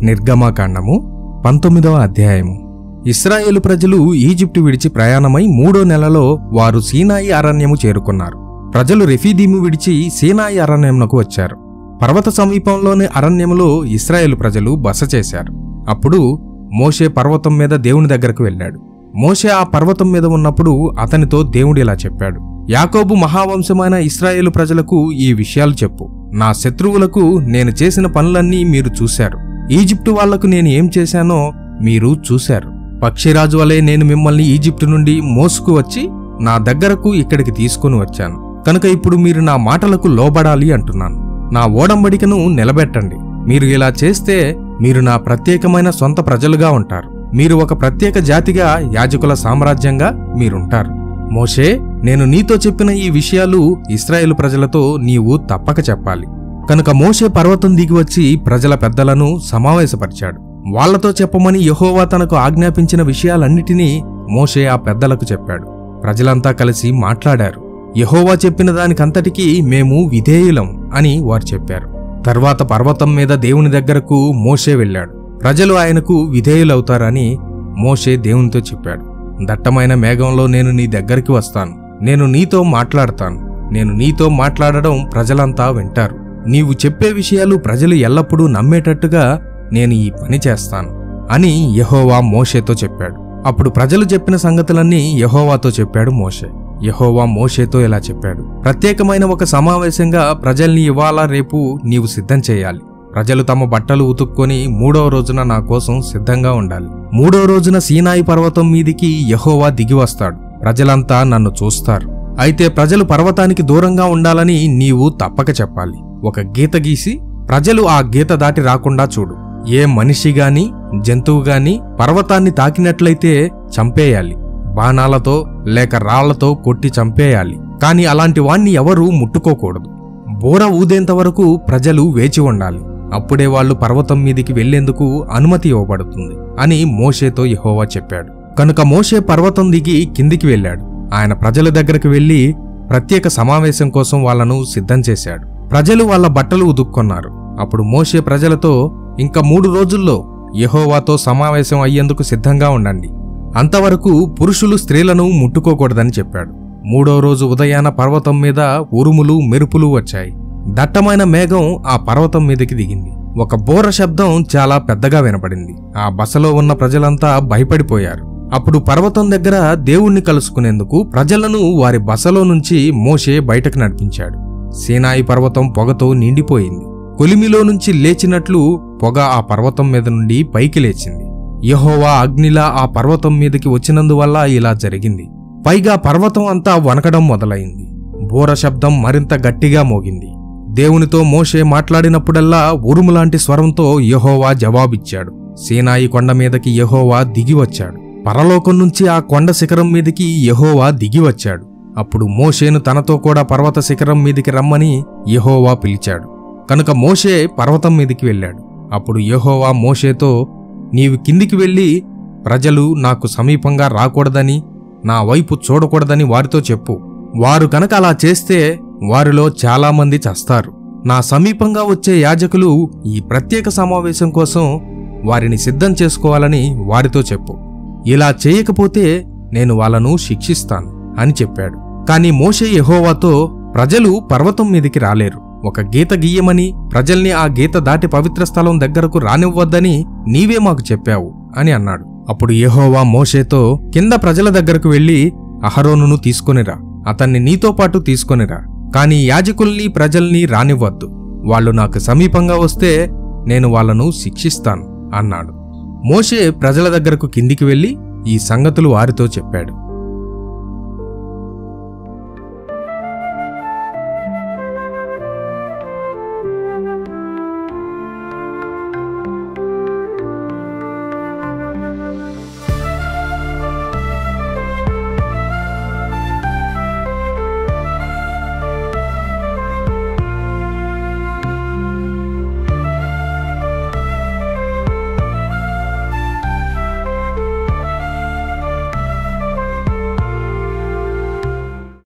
నిర్గమకాండము 19వ అధ్యాయము. ఇశ్రాయేలు ప్రజలు ఈజిప్టు విడిచి ప్రయాణమై 3వ నెలలో వారు సీనాయి అరణ్యము చేరుకున్నారు. ప్రజలు రెఫీదీము విడిచి సీనాయి అరణ్యమునకు వచ్చారు. పర్వత సమీపంలోని అరణ్యములో ఇశ్రాయేలు ప్రజలు బస చేశారు. అప్పుడు మోషే పర్వతం మీద దేవుని దగ్గరకు వెళ్ళాడు. మోషే ఆ పర్వతం మీద ఉన్నప్పుడు అతనితో దేవుడు ఇలా చెప్పాడు: యాకోబు మహావంశమైన ఇశ్రాయేలు ప్రజలకు ఈ విషయాలు చెప్పు. నా శత్రువులకు నేను చేసిన పనులన్నీ మీరు చూశారు. ఈజిప్టు వాళ్లకు నేను ఏం చేశానో మీరు చూశారు. పక్షిరాజు వలె నేను మిమ్మల్ని ఈజిప్టు నుండి మోసుకు వచ్చి నా దగ్గరకు ఇక్కడికి తీసుకుని వచ్చాను. కనుక ఇప్పుడు మీరు నా మాటలకు లోబడాలి అంటున్నాను. నా ఓడంబడికను నిలబెట్టండి. మీరు ఇలా చేస్తే మీరు నా ప్రత్యేకమైన సొంత ప్రజలుగా ఉంటారు. మీరు ఒక ప్రత్యేక జాతిగా, యాజకుల సామ్రాజ్యంగా మీరుంటారు. మోషే, నేను నీతో చెప్పిన ఈ విషయాలు ఇశ్రాయేలు ప్రజలతో నీవు తప్పక చెప్పాలి. కనుక మోషే పర్వతం దిగివచ్చి ప్రజల పెద్దలను సమావేశపరిచాడు. వాళ్లతో చెప్పమని యెహోవా తనకు ఆజ్ఞాపించిన విషయాలన్నిటినీ మోషే ఆ పెద్దలకు చెప్పాడు. ప్రజలంతా కలిసి మాట్లాడారు. యెహోవా చెప్పిన దానికంతటికీ మేము విధేయులం అని వారు చెప్పారు. తర్వాత పర్వతం మీద దేవుని దగ్గరకు మోషే వెళ్ళాడు. ప్రజలు ఆయనకు విధేయులవుతారని మోషే దేవునితో చెప్పాడు. దట్టమైన మేఘంలో నేను నీ దగ్గరికి వస్తాను. నేను నీతో మాట్లాడతాను. నేను నీతో మాట్లాడడం ప్రజలంతా వింటారు. నీవు చెప్పే విషయాలు ప్రజలు ఎల్లప్పుడూ నమ్మేటట్టుగా నేను ఈ పని చేస్తాను అని యెహోవా మోషేతో చెప్పాడు. అప్పుడు ప్రజలు చెప్పిన సంగతులన్నీ యెహోవాతో చెప్పాడు మోషే. యెహోవా మోషేతో ఇలా చెప్పాడు: ప్రత్యేకమైన ఒక సమావేశంగా ప్రజల్ని ఇవాళ రేపు నీవు సిద్ధం చేయాలి. ప్రజలు తమ బట్టలు ఉతుక్కొని 3వ రోజున నా కోసం సిద్ధంగా ఉండాలి. 3వ రోజున సీనాయి పర్వతం మీదికి యెహోవా దిగివస్తాడు. ప్రజలంతా నన్ను చూస్తారు. అయితే ప్రజలు పర్వతానికి దూరంగా ఉండాలని నీవు తప్పక చెప్పాలి. ఒక గీత గీసి ప్రజలు ఆ గీత దాటి రాకుండా చూడు. ఏ మనిషి గాని జంతువు గాని పర్వతాన్ని తాకినట్లయితే చంపేయాలి. బాణాలతో లేక రాళ్లతో కొట్టి చంపేయాలి. కాని అలాంటి వాణ్ణి ఎవరూ ముట్టుకోకూడదు. బోర ఊదేంత వరకు ప్రజలు వేచి ఉండాలి. అప్పుడే వాళ్ళు పర్వతం మీదికి వెళ్లేందుకు అనుమతి ఇవ్వబడుతుంది అని మోషేతో యెహోవా చెప్పాడు. కనుక మోషే పర్వతం దిగి కిందికి వెళ్ళాడు. ఆయన ప్రజల దగ్గరకు వెళ్లి ప్రత్యేక సమావేశం కోసం వాళ్లను సిద్ధం చేశాడు. ప్రజలు వాళ్ళ బట్టలు ఉదుక్కున్నారు. అప్పుడు మోషే ప్రజలతో, ఇంకా 3 రోజుల్లో యెహోవాతో సమావేశం అయ్యేందుకు సిద్ధంగా ఉండండి. అంతవరకు పురుషులు స్త్రీలను ముట్టుకోకూడదని చెప్పాడు. 3వ రోజు ఉదయాన పర్వతం మీద ఉరుములు మెరుపులు వచ్చాయి. దట్టమైన మేఘం ఆ పర్వతం మీదకి దిగింది. ఒక బోర శబ్దం చాలా పెద్దగా వినపడింది. ఆ బసలో ఉన్న ప్రజలంతా భయపడిపోయారు. అప్పుడు పర్వతం దగ్గర దేవుణ్ణి కలుసుకునేందుకు ప్రజలను వారి బసలో నుంచి మోషే బయటకు నడిపించాడు. సీనాయి పర్వతం పొగతో నిండిపోయింది. కొలిమిలో నుంచి లేచినట్లు పొగ ఆ పర్వతం మీద నుండి పైకి లేచింది. యెహోవా అగ్నిలా ఆ పర్వతం మీదకి వచ్చినందువల్ల ఇలా జరిగింది. పైగా పర్వతం అంతా వణకడం మొదలైంది. బోర శబ్దం మరింత గట్టిగా మోగింది. దేవునితో మోషే మాట్లాడినప్పుడల్లా ఉరుములాంటి స్వరంతో యెహోవా జవాబిచ్చాడు. సీనాయి కొండ మీదకి యెహోవా దిగివచ్చాడు. పరలోకం నుంచి ఆ కొండ శిఖరం మీదికి యెహోవా దిగివచ్చాడు. అప్పుడు మోషేను తనతో కూడా పర్వత శిఖరం మీదికి రమ్మని యెహోవా పిలిచాడు. కనుక మోషే పర్వతం మీదికి వెళ్ళాడు. అప్పుడు యెహోవా మోషేతో, నీవు కిందికి వెళ్ళి ప్రజలు నాకు సమీపంగా రాకూడదని, నా వైపు చూడకూడదని వారితో చెప్పు. వారు కనుక అలా చేస్తే వారిలో చాలామంది చస్తారు. నా సమీపంగా వచ్చే యాజకులు ఈ ప్రత్యేక సమావేశం కోసం వారిని సిద్ధం చేసుకోవాలని వారితో చెప్పు. ఇలా చేయకపోతే నేను వాళ్ళను శిక్షిస్తాను అని చెప్పాడు. కాని మోషే యెహోవాతో, ప్రజలు పర్వతం మీదికి రాలేరు. ఒక గీత గీయమని, ప్రజల్ని ఆ గీత దాటి పవిత్ర స్థలం దగ్గరకు రానివ్వద్దని నీవే మాకు చెప్పావు అని అన్నాడు. అప్పుడు యెహోవా మోషేతో, కింద ప్రజల దగ్గరకు వెళ్లి అహరోనును తీసుకొనిరా. అతన్ని నీతో పాటు తీసుకొనిరా. కాని యాజకుల్ని ప్రజల్ని రానివ్వద్దు. వాళ్ళు నాకు సమీపంగా వస్తే నేను వాళ్ళను శిక్షిస్తాను అన్నాడు. మోషే ప్రజల దగ్గరకు కిందికి వెళ్లి ఈ సంగతులు వారితో చెప్పాడు.